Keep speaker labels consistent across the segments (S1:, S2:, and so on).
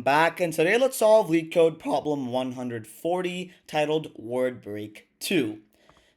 S1: welcome back, and today let's solve Leetcode problem 140 titled Word Break 2.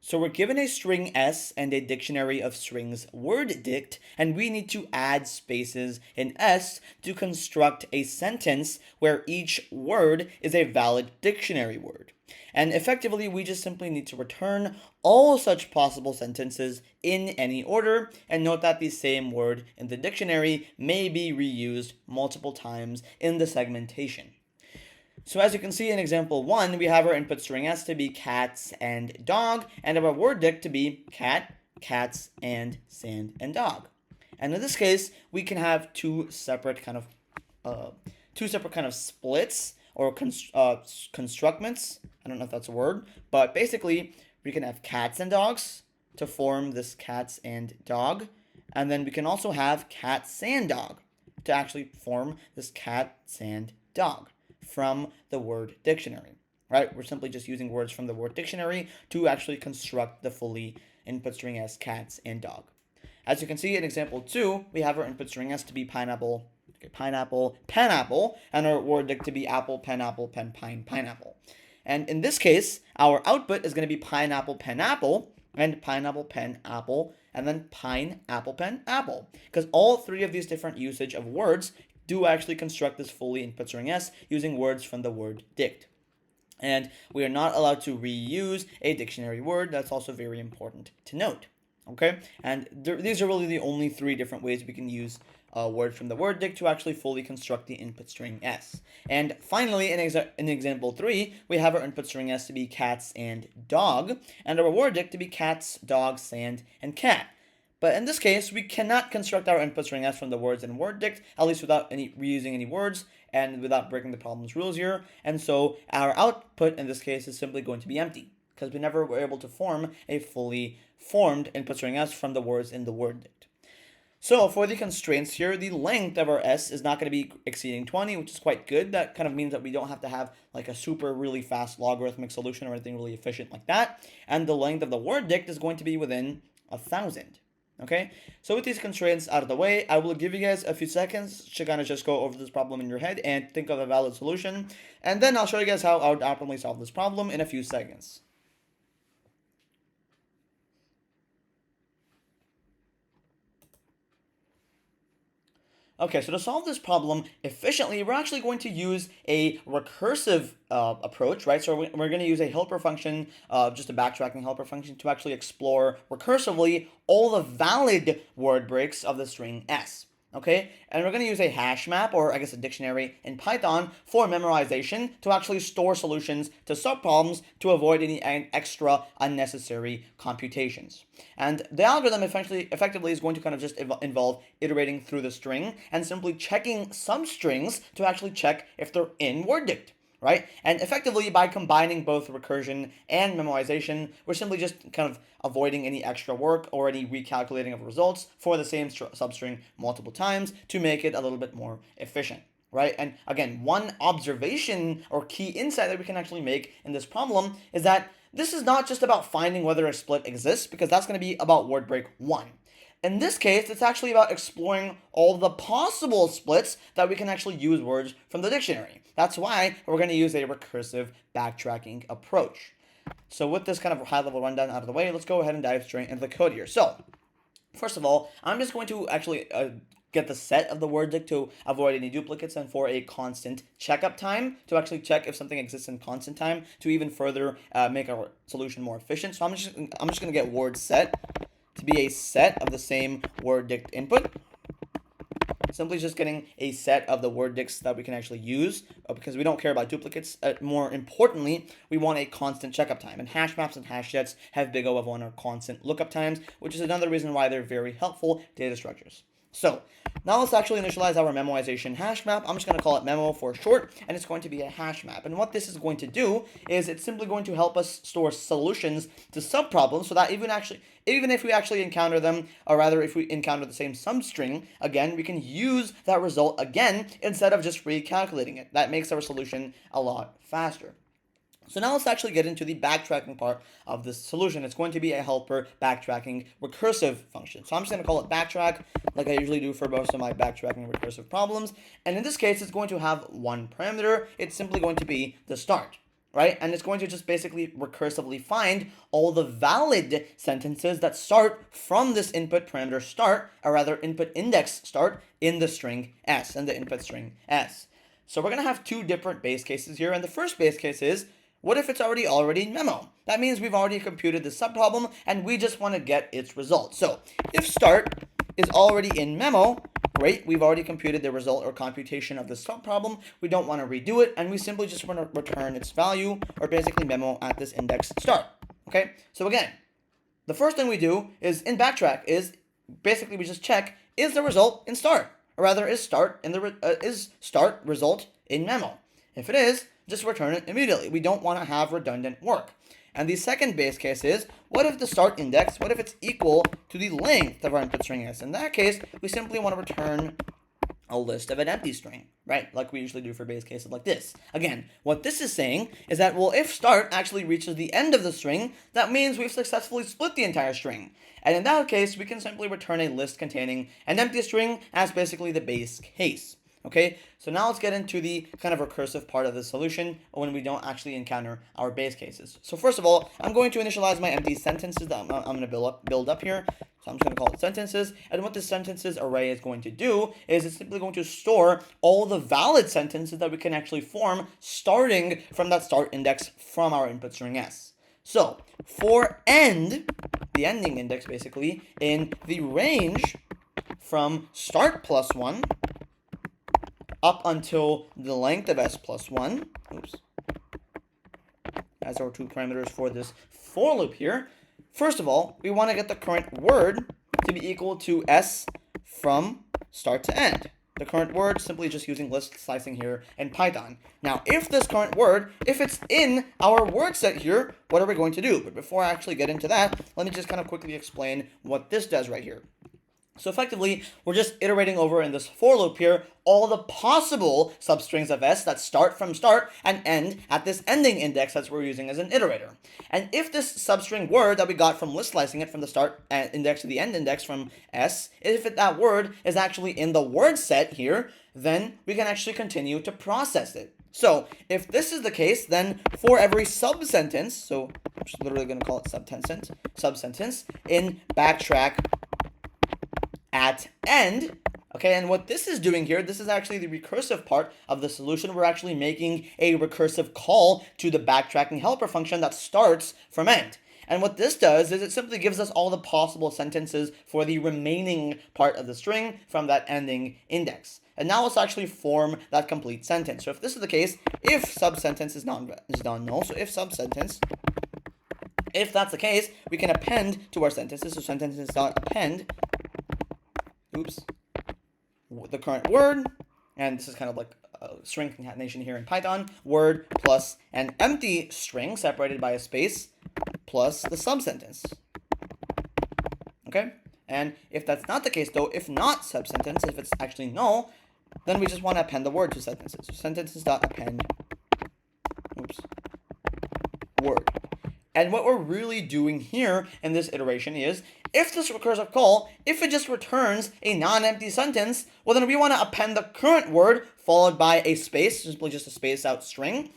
S1: So we're given a string S and a dictionary of strings word dict, and we need to add spaces in S to construct a sentence where each word is a valid dictionary word. And effectively, we just simply need to return all such possible sentences in any order, and note that the same word in the dictionary may be reused multiple times in the segmentation. So as you can see in example 1, we have our input string S to be cats and dog, and our word dict to be cat, cats, and sand and dog. And in this case, we can have two separate kind of splits or constructments. I don't know if that's a word, but basically we can have cats and dogs to form this cats and dog, and then we can also have cat sand dog to actually form this cat sand dog from the word dictionary, right? We're simply just using words from the word dictionary to actually construct the fully input string S cats and dog. As you can see in example 2, we have our input string S to be pineapple, pineapple, penapple, and our word dict to be apple, pen, pineapple. And in this case, our output is going to be pineapple, pen, apple, and pineapple, pen, apple, and then pine, apple, pen, apple. Because all three of these different usage of words do actually construct this fully input string S using words from the word dict. And we are not allowed to reuse a dictionary word. That's also very important to note. Okay, and these are really the only three different ways we can use words from the word dict to actually fully construct the input string S. And finally, in example 3, we have our input string S to be cats and dog, and our word dict to be cats, dog, sand, and cat. But in this case, we cannot construct our input string S from the words in word dict, at least without reusing any words and without breaking the problem's rules here. And so our output in this case is simply going to be empty, because we never were able to form a fully formed input string S from the words in the word dict. So for the constraints here, the length of our S is not going to be exceeding 20, which is quite good. That kind of means that we don't have to have like a super really fast logarithmic solution or anything really efficient like that. And the length of the word dict is going to be within 1,000. Okay, so with these constraints out of the way, I will give you guys a few seconds to kind of just go over this problem in your head and think of a valid solution. And then I'll show you guys how I would optimally solve this problem in a few seconds. Okay, so to solve this problem efficiently, we're actually going to use a recursive approach, right? So we're going to use a helper function, just a backtracking helper function to actually explore recursively all the valid word breaks of the string S. Okay, and we're going to use a hash map, or I guess a dictionary in Python, for memorization to actually store solutions to subproblems to avoid any extra unnecessary computations. And the algorithm effectively is going to kind of just involve iterating through the string and simply checking substrings to actually check if they're in word dict. Right? And effectively, by combining both recursion and memorization, we're simply just kind of avoiding any extra work or any recalculating of results for the same substring multiple times to make it a little bit more efficient. Right? And again, one observation or key insight that we can actually make in this problem is that this is not just about finding whether a split exists, because that's going to be about word break 1. In this case, it's actually about exploring all the possible splits that we can actually use words from the dictionary. That's why we're going to use a recursive backtracking approach. So with this kind of high-level rundown out of the way, let's go ahead and dive straight into the code here. So first of all, I'm just going to actually get the set of the word dict to avoid any duplicates, and for a constant checkup time to actually check if something exists in constant time to even further make our solution more efficient. So I'm just going to get word set to be a set of the same word dict input. Simply just getting a set of the word dicts that we can actually use, because we don't care about duplicates. More importantly, we want a constant checkup time. And hash maps and hash sets have big O of 1 or constant lookup times, which is another reason why they're very helpful data structures. So now let's actually initialize our memoization hash map. I'm just going to call it memo for short, and it's going to be a hash map. And what this is going to do is it's simply going to help us store solutions to subproblems, so that even if we actually encounter them, or rather if we encounter the same substring again, we can use that result again instead of just recalculating it. That makes our solution a lot faster. So now let's actually get into the backtracking part of this solution. It's going to be a helper backtracking recursive function. So I'm just going to call it backtrack, like I usually do for most of my backtracking recursive problems. And in this case, it's going to have one parameter. It's simply going to be the start, right? And it's going to just basically recursively find all the valid sentences that start from this input parameter start, or rather input index start, in the string s, in the input string s. So we're going to have two different base cases here. And the first base case is, what if it's already in memo? That means we've already computed the subproblem and we just want to get its result. So if start is already in memo, great, we've already computed the result or computation of the subproblem. We don't want to redo it, and we simply just want to return its value, or basically memo at this index start. Okay, so again, the first thing we do is in backtrack is basically we just check, is the result in start? Or rather, is start result in memo? If it is, just return it immediately. We don't want to have redundant work. And the second base case is, what if the start index, what if it's equal to the length of our input string s? In that case, we simply want to return a list of an empty string, right? Like we usually do for base cases like this. Again, what this is saying is that, well, if start actually reaches the end of the string, that means we've successfully split the entire string. And in that case, we can simply return a list containing an empty string as basically the base case. Okay, so now let's get into the kind of recursive part of the solution when we don't actually encounter our base cases. So first of all, I'm going to initialize my empty sentences that I'm going to build up here. So I'm just going to call it sentences. And what this sentences array is going to do is it's simply going to store all the valid sentences that we can actually form starting from that start index from our input string s. So for end, the ending index basically, in the range from start plus 1 up until the length of s plus 1, as our two parameters for this for loop here. First of all, we want to get the current word to be equal to s from start to end. The current word, simply just using list slicing here in Python. Now, if this current word, if it's in our word set here, what are we going to do? But before I actually get into that, let me just kind of quickly explain what this does right here. So effectively, we're just iterating over in this for loop here all the possible substrings of s that start from start and end at this ending index that we're using as an iterator. And if this substring word that we got from list slicing it from the start index to the end index from s, that word is actually in the word set here, then we can actually continue to process it. So if this is the case, then for every subsentence, so I'm just literally going to call it subsentence in backtrack at end. Okay, and what this is doing here, this is actually the recursive part of the solution. We're actually making a recursive call to the backtracking helper function that starts from end. And what this does is it simply gives us all the possible sentences for the remaining part of the string from that ending index. And now let's actually form that complete sentence. So if this is the case, if subsentence is non-null, so if subsentence, if that's the case, we can append to our sentences. So sentences.append the current word, and this is kind of like a string concatenation here in Python, word plus an empty string separated by a space plus the subsentence. Okay, and if that's not the case though, if not subsentence, if it's actually null, then we just want to append the word to sentences. So sentences.append word. And what we're really doing here in this iteration is, if this recursive call, if it just returns a non-empty sentence, well then we want to append the current word followed by a space, simply just a spaced out string.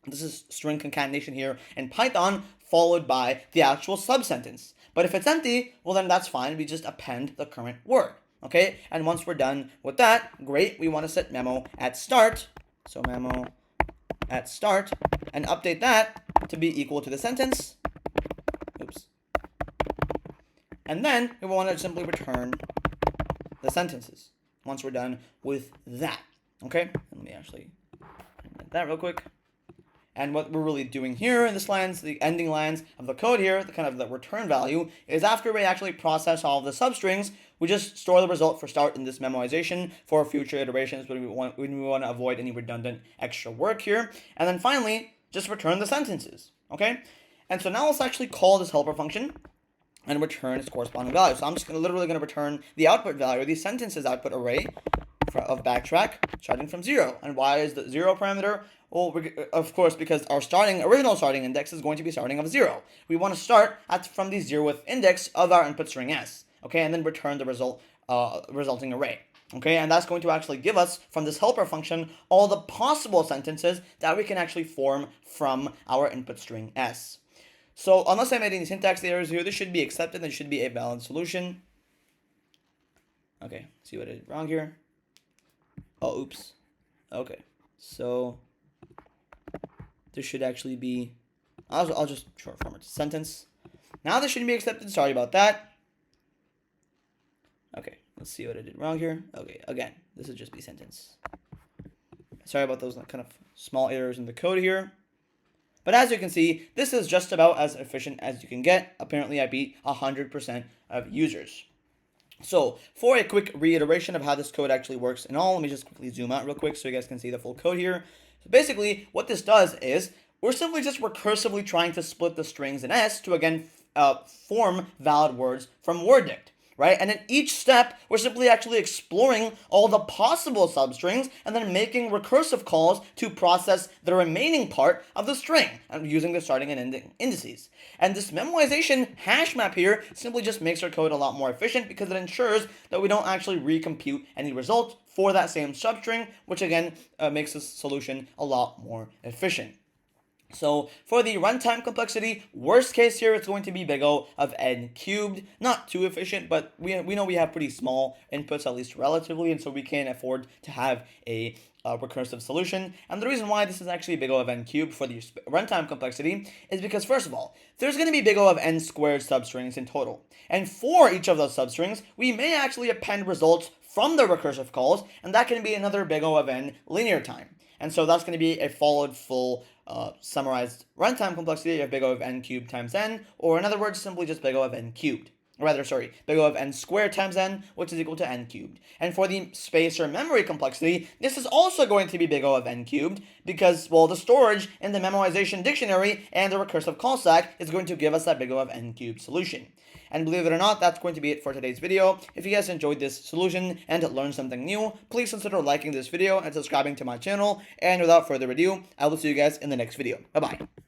S1: This is string concatenation here in Python, followed by the actual subsentence. But if it's empty, well then that's fine, we just append the current word. Okay, and once we're done with that, great, we want to set memo at start. So memo at start, and update that to be equal to the sentence. And then we want to simply return the sentences once we're done with that. Okay, let me actually do that real quick. And what we're really doing here in this lines, the ending lines of the code here, the kind of the return value, is after we actually process all of the substrings, we just store the result for start in this memoization for future iterations when we want to avoid any redundant extra work here. And then finally, just return the sentences. Okay, and so now let's actually call this helper function and return its corresponding value. So I'm just literally going to return the output value, the sentences output array of backtrack, starting from 0. And why is the 0 parameter? Well, of course, because our original starting index is going to be starting of 0. We want to start from the 0th index of our input string s, okay, and then return the resulting array. Okay, and that's going to actually give us, from this helper function, all the possible sentences that we can actually form from our input string s. So unless I made any syntax errors here, this should be accepted and should be a valid solution. Okay, see what I did wrong here. Oh, oops. Okay, so this should actually be, I'll just short form it to sentence. Now this shouldn't be accepted, sorry about that. Okay, let's see what I did wrong here. Okay, again, this would just be sentence. Sorry about those kind of small errors in the code here. But as you can see, this is just about as efficient as you can get. Apparently, I beat 100% of users. So, for a quick reiteration of how this code actually works and all, let me just quickly zoom out real quick so you guys can see the full code here. So basically, what this does is, we're simply just recursively trying to split the strings in S to, again, form valid words from worddict. Right? And in each step, we're simply actually exploring all the possible substrings and then making recursive calls to process the remaining part of the string and using the starting and ending indices. And this memoization hash map here simply just makes our code a lot more efficient because it ensures that we don't actually recompute any results for that same substring, which again makes this solution a lot more efficient. So for the runtime complexity, worst case here, it's going to be big O of n cubed. Not too efficient, but we know we have pretty small inputs, at least relatively, and so we can't afford to have a recursive solution. And the reason why this is actually big O of n cubed for the runtime complexity is because, first of all, there's going to be big O of n squared substrings in total. And for each of those substrings, we may actually append results from the recursive calls, and that can be another big O of n linear time. And so that's going to be a followed full summarized runtime complexity of big O of n cubed times n, or in other words, simply just big O of n cubed. Or rather, sorry, big O of n squared times n, which is equal to n cubed. And for the space or memory complexity, this is also going to be big O of n cubed, because, well, the storage in the memoization dictionary and the recursive call stack is going to give us that big O of n cubed solution. And believe it or not, that's going to be it for today's video. If you guys enjoyed this solution and learned something new, please consider liking this video and subscribing to my channel. And without further ado, I will see you guys in the next video. Bye-bye.